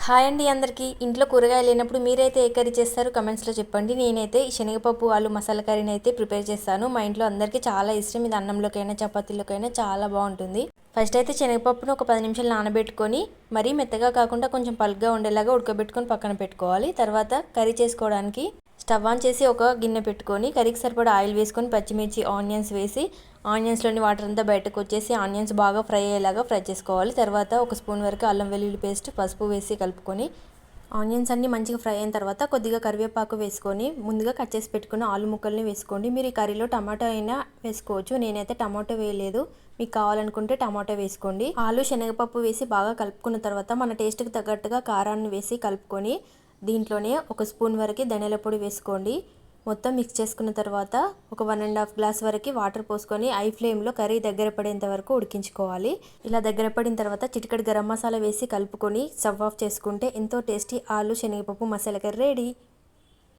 Hi అండి అందరికీ. ఇంట్లో కూరగాయలు లేనప్పుడు మీరైతే ఏ కర్రీ చేస్తారు కమెంట్స్లో చెప్పండి. నేనైతే ఈ శనగపప్పు ఆలు మసాలా కర్రీని అయితే ప్రిపేర్ చేస్తాను. మా ఇంట్లో అందరికీ చాలా ఇష్టం. ఇది అన్నంలోకైనా చపాతీలోకైనా చాలా బాగుంటుంది. ఫస్ట్ అయితే శనగపప్పును ఒక 10 నిమిషాలు నానబెట్టుకొని మరీ మెత్తగా కాకుండా కొంచెం పలుగ్గా ఉండేలాగా ఉడకబెట్టుకొని పక్కన పెట్టుకోవాలి. తర్వాత కర్రీ చేసుకోవడానికి స్టవ్ ఆన్ చేసి ఒక గిన్నె పెట్టుకొని కర్రీకి సరిపడా ఆయిల్ వేసుకొని పచ్చిమిర్చి ఆనియన్స్ వేసి ఆనియన్స్లోని వాటర్ అంతా బయటకు వచ్చేసి ఆనియన్స్ బాగా ఫ్రై అయ్యేలాగా ఫ్రై చేసుకోవాలి. తర్వాత ఒక స్పూన్ వరకు అల్లం వెల్లుల్లి పేస్ట్ పసుపు వేసి కలుపుకొని ఆనియన్స్ అన్నీ మంచిగా ఫ్రై అయిన తర్వాత కొద్దిగా కరివేపాకు వేసుకొని ముందుగా కట్ చేసి పెట్టుకున్న ఆలు ముక్కల్ని వేసుకోండి. మీరు ఈ కర్రీలో టమాటో అయినా వేసుకోవచ్చు. నేనైతే టమాటో వేయలేదు. మీకు కావాలనుకుంటే టమాటో వేసుకోండి. ఆలు శనగపప్పు వేసి బాగా కలుపుకున్న తర్వాత మన టేస్ట్కి తగ్గట్టుగా కారాన్ని వేసి కలుపుకొని దీంట్లోనే ఒక స్పూన్ వరకు ధనియాల పొడి వేసుకోండి. మొత్తం మిక్స్ చేసుకున్న తర్వాత ఒక 1.5 గ్లాస్ వరకు వాటర్ పోసుకొని ఐ ఫ్లేమ్లో కర్రీ దగ్గర పడేంత వరకు ఉడికించుకోవాలి. ఇలా దగ్గర పడిన తర్వాత చిటికెడు గరం మసాలా వేసి కలుపుకొని స్టవ్ ఆఫ్ చేసుకుంటే ఎంతో టేస్టీ ఆలు శనగపప్పు మసాలా కర్రీ రెడీ.